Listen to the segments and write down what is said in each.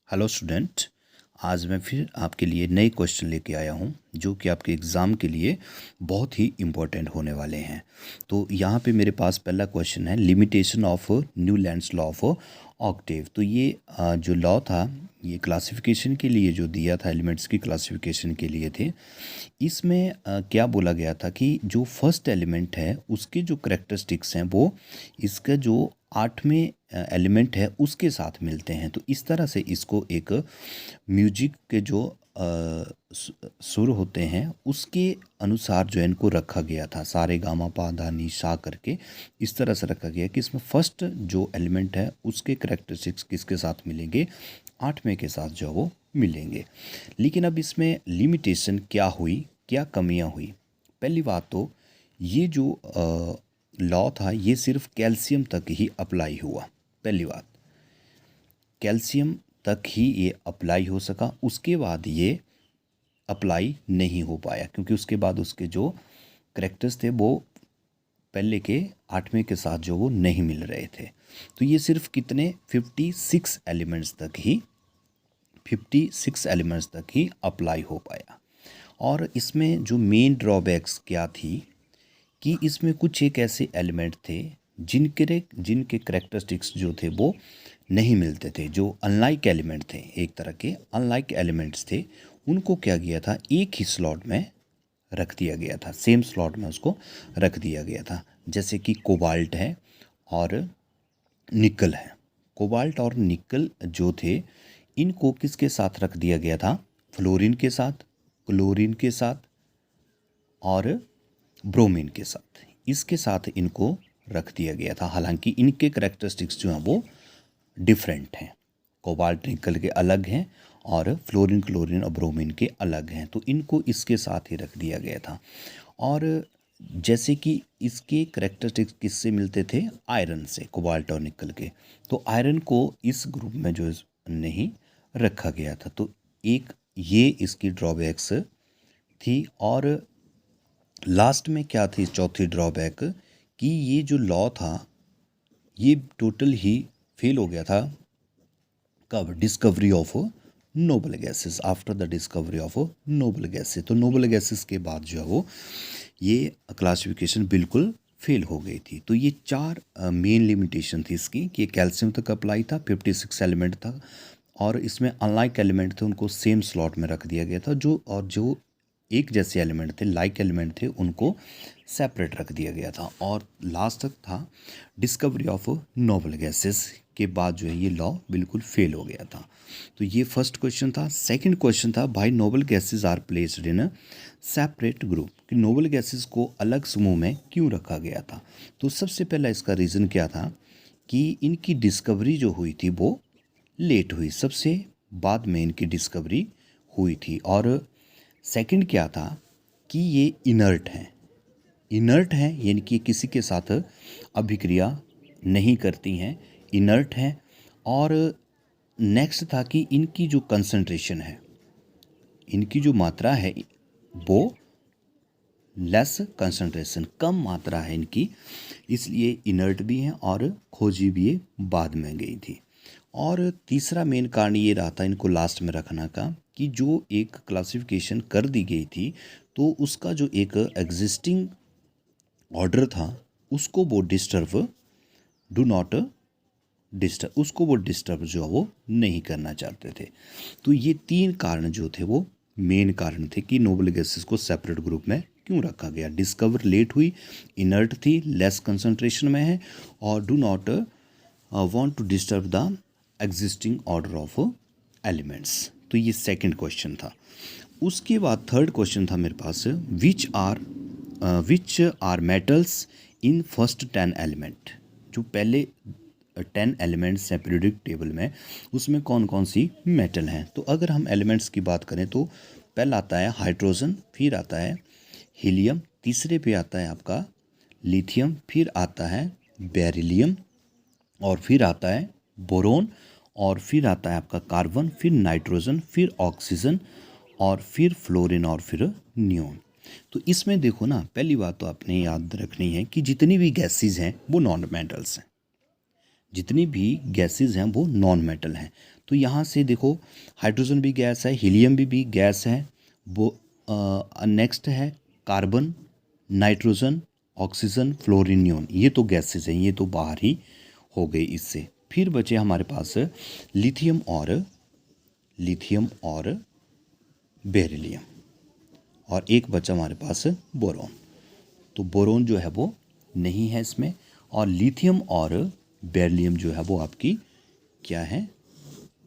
Hello student. आज मैं फिर आपके लिए नए क्वेश्चन लेके आया हूँ जो कि आपके एग्ज़ाम के लिए बहुत ही इम्पोर्टेंट होने वाले हैं। तो यहाँ पे मेरे पास पहला क्वेश्चन है limitation of Newlands law of Octave. तो ये जो लॉ था ये क्लासिफिकेशन के लिए जो दिया था, एलिमेंट्स की क्लासिफिकेशन के लिए थे। इसमें क्या बोला गया था कि जो फर्स्ट एलिमेंट है उसके जो करेक्टरिस्टिक्स हैं वो इसका जो आठवें एलिमेंट है उसके साथ मिलते हैं। तो इस तरह से इसको एक म्यूजिक के जो सुर होते हैं उसके अनुसार जो है इनको रखा गया था, सारे गामा पा धा नी सा करके इस तरह से रखा गया कि इसमें फर्स्ट जो एलिमेंट है उसके करेक्टरिस्टिक्स किसके साथ मिलेंगे, आठवें के साथ जो वो मिलेंगे। लेकिन अब इसमें लिमिटेशन क्या हुई, क्या कमियां हुई। पहली बात तो ये जो लॉ था ये सिर्फ कैल्शियम तक ही अप्लाई हुआ। पहली बात कैल्शियम तक ही ये अप्लाई हो सका, उसके बाद ये अप्लाई नहीं हो पाया क्योंकि उसके बाद उसके जो करेक्टर्स थे वो पहले के आठवें के साथ जो वो नहीं मिल रहे थे। तो ये सिर्फ कितने 56 एलिमेंट्स तक ही अप्लाई हो पाया। और इसमें जो मेन ड्रॉबैक्स क्या थी कि इसमें कुछ एक ऐसे एलिमेंट थे जिनके करेक्टरिस्टिक्स जो थे वो नहीं मिलते थे, जो अनलाइक एलिमेंट थे, एक तरह के अनलाइक एलिमेंट्स थे। उनको क्या किया था, एक ही स्लॉट में रख दिया गया था, सेम स्लॉट में उसको रख दिया गया था। जैसे कि कोबाल्ट है और निकल है। कोबाल्ट और निकल जो थे इनको किसके साथ रख दिया गया था, फ्लोरीन के साथ, क्लोरीन के साथ और ब्रोमीन के साथ, इसके साथ इनको रख दिया गया था। हालांकि इनके करेक्टरिस्टिक्स जो हैं वो डिफरेंट हैं, कोबाल्ट निकल के अलग हैं और फ्लोरीन क्लोरीन और ब्रोमीन के अलग हैं। तो इनको इसके साथ ही रख दिया गया था। और जैसे कि इसके करेक्टरिस्टिक्स किससे मिलते थे, आयरन से, कोबाल्ट और निकल के। तो आयरन को इस ग्रुप में जो नहीं रखा गया था। तो एक ये इसकी ड्रॉबैक्स थी। और लास्ट में क्या थी चौथी ड्रॉबैक कि ये जो लॉ था ये टोटल ही फेल हो गया था कब, discovery of noble gases, after the discovery of noble gases. तो नोबल गैसेस के बाद जो है वो ये क्लासिफिकेशन बिल्कुल फेल हो गई थी। तो ये चार मेन लिमिटेशन थी इसकी कि ये कैल्शियम तक अप्लाई था, 56 एलिमेंट था और इसमें अनलाइक एलिमेंट थे उनको सेम स्लॉट में रख दिया गया था। जो एक जैसे एलिमेंट थे, लाइक एलिमेंट थे, उनको सेपरेट रख दिया गया था। और लास्ट तक था डिस्कवरी ऑफ नोबल गैसेस के बाद जो है ये लॉ बिल्कुल फेल हो गया था। तो ये फर्स्ट क्वेश्चन था। सेकंड क्वेश्चन था भाई noble gases are placed in separate group, कि नोबल गैसेस को अलग समूह में क्यों रखा गया था। तो सबसे पहला इसका रीज़न क्या था कि इनकी डिस्कवरी जो हुई थी वो लेट हुई, सबसे बाद में इनकी डिस्कवरी हुई थी। और सेकंड क्या था कि ये इनर्ट हैं यानी कि किसी के साथ अभिक्रिया नहीं करती हैं, इनर्ट हैं। और नेक्स्ट था कि इनकी जो कंसंट्रेशन है, इनकी जो मात्रा है वो लेस कंसंट्रेशन, कम मात्रा है इनकी, इसलिए इनर्ट भी हैं और खोजी भी ये बाद में गई थी। और तीसरा मेन कारण ये रहा था इनको लास्ट में रखना का कि जो एक क्लासिफिकेशन कर दी गई थी तो उसका जो एक एग्जिस्टिंग ऑर्डर था उसको वो उसको वो डिस्टर्ब जो है वो नहीं करना चाहते थे। तो ये तीन कारण जो थे वो मेन कारण थे कि नोबल गैसेस को सेपरेट ग्रुप में क्यों रखा गया। डिस्कवर लेट हुई, इनर्ट थी, लेस कंसंट्रेशन में है और do not want to disturb the existing order of elements. तो ये सेकंड क्वेश्चन था। उसके बाद थर्ड क्वेश्चन था मेरे पास, which are metals in first 10 element. जो पहले 10 एलिमेंट्स हैं पीरियोडिक टेबल में उसमें कौन कौन सी मेटल हैं। तो अगर हम एलिमेंट्स की बात करें तो पहला आता है हाइड्रोजन, फिर आता है हीलियम, तीसरे पे आता है आपका लिथियम, फिर आता है बेरिलियम और फिर आता है बोरोन और फिर आता है आपका कार्बन, फिर नाइट्रोजन, फिर ऑक्सीजन और फिर फ्लोरीन और फिर नियोन। तो इसमें देखो ना, पहली बात तो आपने याद रखनी है कि जितनी भी गैसेज हैं वो नॉन मेटल्स हैं, जितनी भी गैसेज हैं वो नॉन मेटल हैं। तो यहाँ से देखो हाइड्रोजन भी गैस है, हीलियम भी गैस है, वो नेक्स्ट है carbon, nitrogen, oxygen, fluorine, neon, ये तो गैसेज हैं, ये तो बाहर ही हो गए इससे। फिर बचे हमारे पास लिथियम और बेरिलियम, और एक बचा हमारे पास बोरॉन। तो बोरॉन जो है वो नहीं है इसमें, और लिथियम और बेरिलियम जो है वो आपकी क्या है,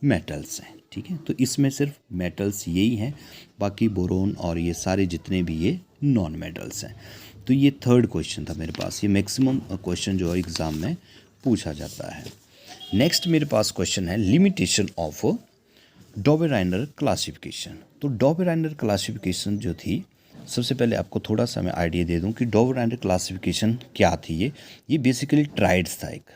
मेटल्स हैं। ठीक है, तो इसमें सिर्फ मेटल्स यही हैं, बाकी बोरोन और ये सारे जितने भी ये नॉन मेटल्स हैं। तो ये थर्ड क्वेश्चन था मेरे पास, ये मैक्सिमम क्वेश्चन जो एग्ज़ाम में पूछा जाता है। नेक्स्ट मेरे पास क्वेश्चन है लिमिटेशन ऑफ डॉबेराइनर क्लासिफिकेशन। तो डॉबेराइनर क्लासिफिकेशन जो थी, सबसे पहले आपको थोड़ा सा मैं आइडिया दे दूं कि डॉबेराइनर क्लासिफिकेशन क्या थी। ये बेसिकली ट्राइड्स था, एक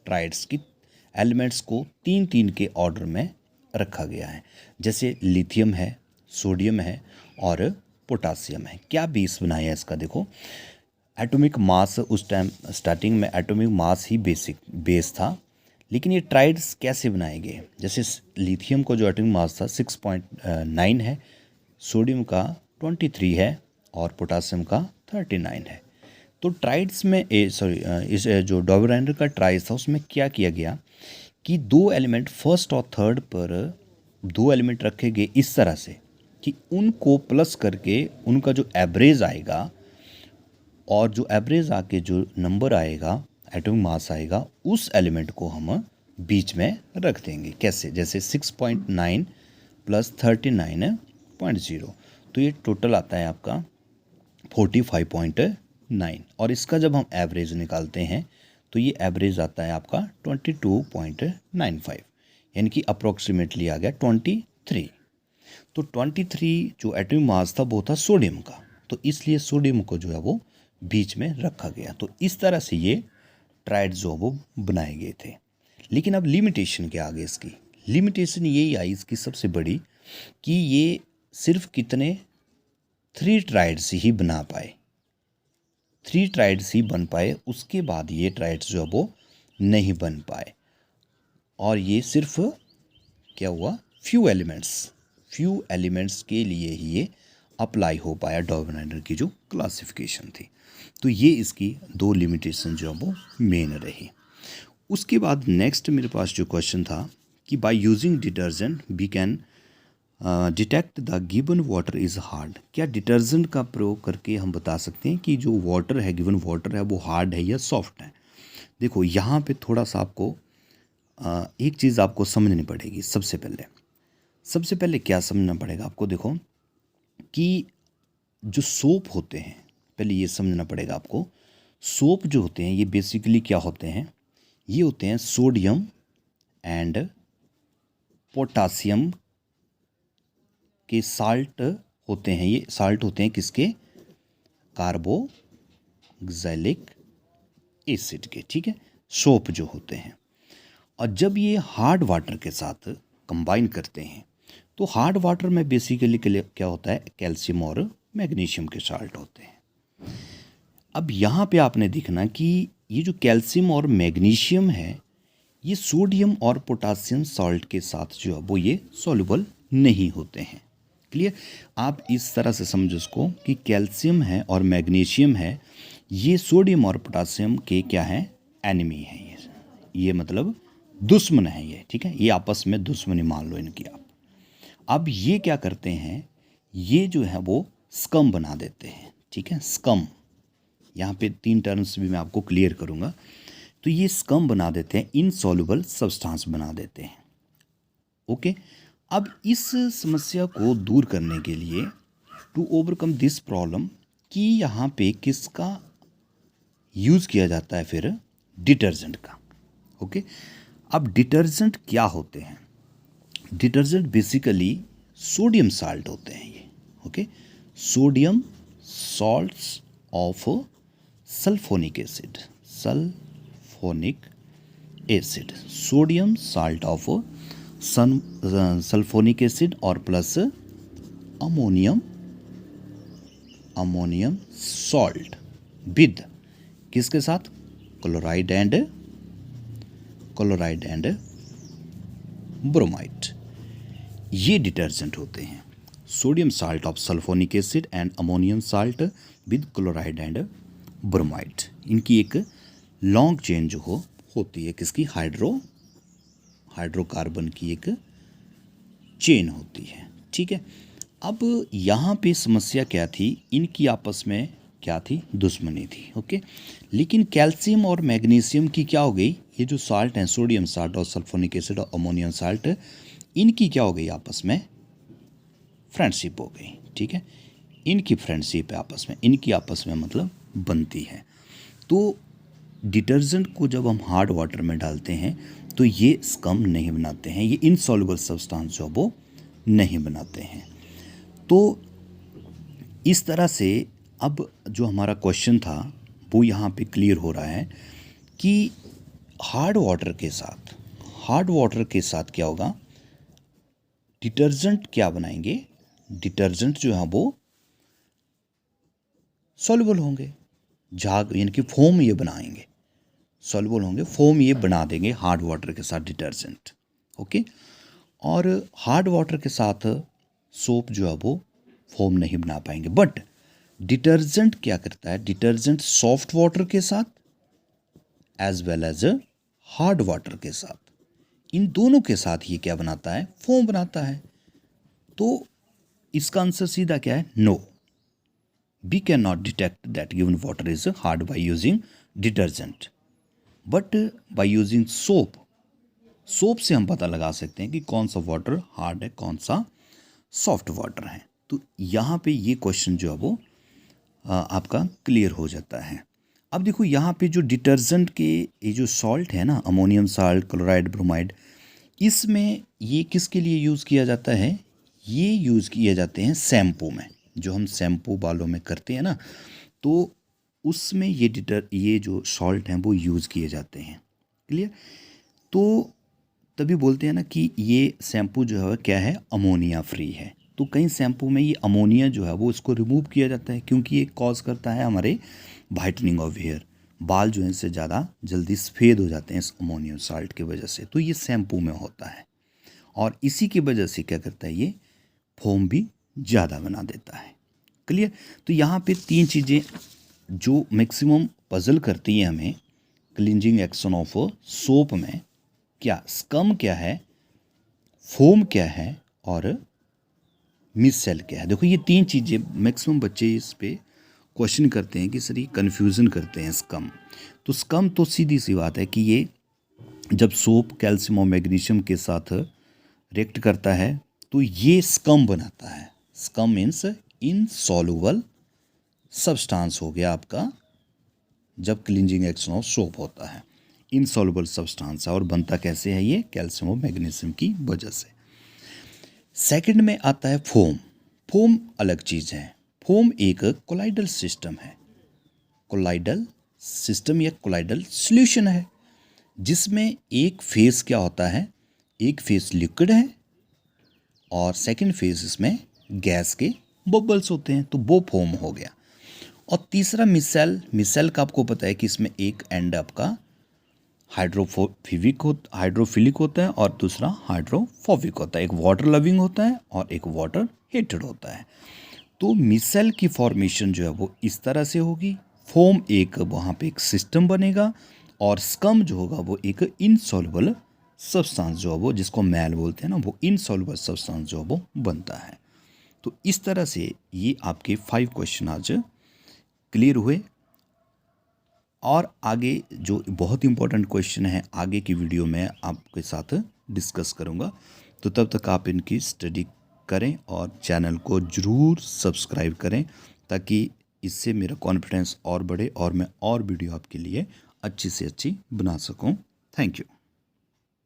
ट्राइड्स की एलिमेंट्स को 3-3 के ऑर्डर में रखा गया है। जैसे लिथियम है, सोडियम है और पोटासियम है। क्या बेस बनाया है इसका, देखो एटॉमिक मास, उस टाइम स्टार्टिंग में एटॉमिक मास ही बेसिक बेस था, लेकिन ये ट्राइड्स कैसे बनाए गए। जैसे लिथियम को जो एटॉमिक मास था 6.9 है, सोडियम का 23 है और पोटासियम का 39 है। तो ट्राइड्स में इस जो डॉबेराइनर का ट्राइड्स था उसमें क्या किया गया कि 2 एलिमेंट फर्स्ट और थर्ड पर 2 एलिमेंट रखे गए इस तरह से कि उनको प्लस करके उनका जो एवरेज आएगा, और जो एवरेज आके जो नंबर आएगा, एटॉमिक मास आएगा, उस एलिमेंट को हम बीच में रख देंगे। कैसे, जैसे 6.9 प्लस 39.0, तो ये टोटल आता है आपका 45.9, और इसका जब हम एवरेज निकालते हैं तो ये एवरेज आता है आपका 22.95, यानी कि अप्रोक्सीमेटली आ गया 23। तो 23 जो एटॉमिक मास था वो था सोडियम का, तो इसलिए सोडियम को जो है वो बीच में रखा गया। तो इस तरह से ये ट्राइड जो वो बनाए गए थे। लेकिन अब लिमिटेशन क्या आ गई इसकी, लिमिटेशन यही आई इसकी सबसे बड़ी कि ये सिर्फ कितने 3 ट्राइड्स ही बना पाए, 3 ट्राइड्स ही बन पाए, उसके बाद ये ट्राइड्स जो है वो नहीं बन पाए, और ये सिर्फ क्या हुआ, फ्यू एलिमेंट्स के लिए ही ये अप्लाई हो पाया डॉबेराइनर की जो क्लासिफिकेशन थी। तो ये इसकी 2 लिमिटेशन जो वो मेन रही। उसके बाद नेक्स्ट मेरे पास जो क्वेश्चन था कि by using detergent we can detect the given water is hard. क्या डिटर्जेंट का प्रयोग करके हम बता सकते हैं कि जो वाटर है, गिवन वाटर है, वो हार्ड है या सॉफ्ट है। देखो यहाँ पे थोड़ा सा आपको एक चीज़ आपको समझनी पड़ेगी। सबसे पहले क्या समझना पड़ेगा आपको, देखो कि जो सोप होते हैं, पहले ये समझना पड़ेगा आपको, सोप जो होते हैं ये बेसिकली क्या होते हैं, ये होते हैं सोडियम एंड पोटासियम के साल्ट होते हैं। ये साल्ट होते हैं किसके, कार्बोक्सिलिक एसिड के, ठीक है, सोप जो होते हैं। और जब ये हार्ड वाटर के साथ कंबाइन करते हैं तो हार्ड वाटर में बेसिकली क्या होता है, कैल्शियम और मैग्नीशियम के साल्ट होते हैं। अब यहाँ पे आपने देखना कि ये जो कैल्शियम और मैग्नीशियम है ये सोडियम और पोटासियम साल्ट के साथ जो है वो ये सॉल्युबल नहीं होते हैं। क्लियर, आप इस तरह से समझो इसको कि कैल्शियम है और मैग्नीशियम है, ये सोडियम और पोटासियम के क्या हैं, एनिमी हैं। ये मतलब दुश्मन है ये, ठीक है, ये आपस में दुश्मनी मान लो इनकी आप। अब ये क्या करते हैं, ये जो है वो स्कम बना देते हैं, ठीक है, स्कम। यहाँ पे 3 टर्म्स भी मैं आपको क्लियर करूँगा। तो ये स्कम बना देते हैं, इनसॉल्युबल सब्सटेंस बना देते हैं। ओके, अब इस समस्या को दूर करने के लिए, टू ओवरकम दिस प्रॉब्लम, कि यहाँ पे किसका यूज़ किया जाता है, फिर डिटर्जेंट का। ओके, अब डिटर्जेंट क्या होते हैं, डिटर्जेंट बेसिकली सोडियम साल्ट होते हैं ये। Okay, sodium salts of sulphonic acid, sodium salt of sulphonic acid और प्लस अमोनियम सॉल्ट विद किसके साथ, क्लोराइड एंड ब्रोमाइड, ये डिटर्जेंट होते हैं। Sodium salt of sulphonic acid and ammonium salt with chloride and bromide, इनकी एक long chain जो होती है किसकी, हाइड्रोकार्बन की एक चेन होती है। ठीक है, अब यहाँ पे समस्या क्या थी, इनकी आपस में क्या थी, दुश्मनी थी। ओके, लेकिन कैल्शियम और मैग्नीशियम की क्या हो गई, ये जो साल्ट हैं सोडियम साल्ट और सल्फोनिक एसिड और अमोनियम साल्ट, इनकी क्या हो गई, आपस में फ्रेंडशिप हो गई। ठीक है, इनकी फ्रेंडशिप है आपस में, इनकी आपस में मतलब बनती है। तो डिटर्जेंट को जब हम हार्ड वाटर में डालते हैं तो ये स्कम नहीं बनाते हैं, ये इनसॉल्युबल सब्सटेंस जो वो नहीं बनाते हैं। तो इस तरह से अब जो हमारा क्वेश्चन था वो यहाँ पे क्लियर हो रहा है कि हार्ड वाटर के साथ क्या होगा, डिटर्जेंट क्या बनाएंगे, डिटर्जेंट जो है वो सॉल्युबल होंगे, झाग यानी कि फोम ये बनाएंगे, सॉल्युबल होंगे, फोम ये बना देंगे हार्ड वाटर के साथ डिटर्जेंट। ओके, और हार्ड वाटर के साथ सोप जो है वो फोम नहीं बना पाएंगे। बट डिटर्जेंट क्या करता है, डिटर्जेंट सॉफ्ट वाटर के साथ as well as hard water के साथ, इन दोनों के साथ ये क्या बनाता है, फोम बनाता है। तो इसका आंसर सीधा क्या है, no, we can not detect that given water is hard by using detergent, but by using soap से हम पता लगा सकते हैं कि कौन सा वाटर हार्ड है, कौन सा सॉफ्ट वाटर है। तो यहाँ पे ये क्वेश्चन जो है वो आपका क्लियर हो जाता है। अब देखो यहाँ पे जो डिटर्जेंट के ये जो सॉल्ट है ना, अमोनियम साल्ट, क्लोराइड, ब्रोमाइड, इसमें ये किसके लिए यूज़ किया जाता है, ये यूज़ किए जाते हैं शैम्पू में, जो हम शैम्पू बालों में करते हैं ना, तो उसमें ये जो सॉल्ट हैं वो यूज़ किए जाते हैं। क्लियर, तो तभी बोलते हैं ना कि ये शैम्पू जो है क्या है, अमोनिया फ्री है। तो कई शैम्पू में ये अमोनिया जो है वो इसको रिमूव किया जाता है, क्योंकि ये कॉज करता है हमारे वाइटनिंग ऑफ हेयर, बाल जो है इससे ज़्यादा जल्दी सफ़ेद हो जाते हैं इस अमोनियम साल्ट की वजह से। तो ये शैम्पू में होता है, और इसी की वजह से क्या करता है, ये फोम भी ज़्यादा बना देता है। क्लियर, तो यहाँ पे तीन चीज़ें जो मैक्सिमम पजल करती है हमें क्लींजिंग एक्शन ऑफ सोप में, क्या स्कम क्या है, फोम क्या है, और मिसेल क्या है। देखो ये तीन चीज़ें मैक्सिमम बच्चे इस पे क्वेश्चन करते हैं कि सर ये कन्फ्यूज़न करते हैं स्कम। तो स्कम तो सीधी सी बात है कि ये जब सोप कैल्शियम और मैग्नीशियम के साथ रिएक्ट करता है तो ये स्कम बनाता है। स्कम मीन्स इनसॉल्युबल सब्सटेंस हो गया आपका, जब क्लींजिंग एक्शन ऑफ सोप होता है इनसॉल्युबल सब्सटेंस है, और बनता कैसे है, ये कैल्शियम और मैग्नीशियम की वजह से। सेकंड में आता है फोम। फोम अलग चीज़ है, फोम एक कोलाइडल सिस्टम है, कोलाइडल सिस्टम या कोलाइडल सॉल्यूशन है, जिसमें एक फेस क्या होता है, एक फेस लिक्विड है और सेकंड फेस इसमें गैस के बबल्स होते हैं, तो वो फोम हो गया। और तीसरा मिसेल का आपको पता है कि इसमें एक एंड आपका हाइड्रोफिलिक होता है और दूसरा हाइड्रोफोबिक होता है, एक वाटर लविंग होता है और एक वाटर हेटेड होता है। तो मिसेल की फॉर्मेशन जो है वो इस तरह से होगी, फोम एक वहाँ पे एक सिस्टम बनेगा, और स्कम जो होगा वो एक इनसॉल्युबल सब्सटेंस जो है वो, जिसको मैल बोलते हैं ना, वो इनसॉल्युबल सब्सटेंस जो है वो बनता है। तो इस तरह से ये आपके 5 क्वेश्चन आज क्लियर हुए, और आगे जो बहुत इंपॉर्टेंट क्वेश्चन है आगे की वीडियो में आपके साथ डिस्कस करूंगा। तो तब तक आप इनकी स्टडी करें और चैनल को ज़रूर सब्सक्राइब करें, ताकि इससे मेरा कॉन्फिडेंस और बढ़े और मैं और वीडियो आपके लिए अच्छी से अच्छी बना सकूं। Thank you.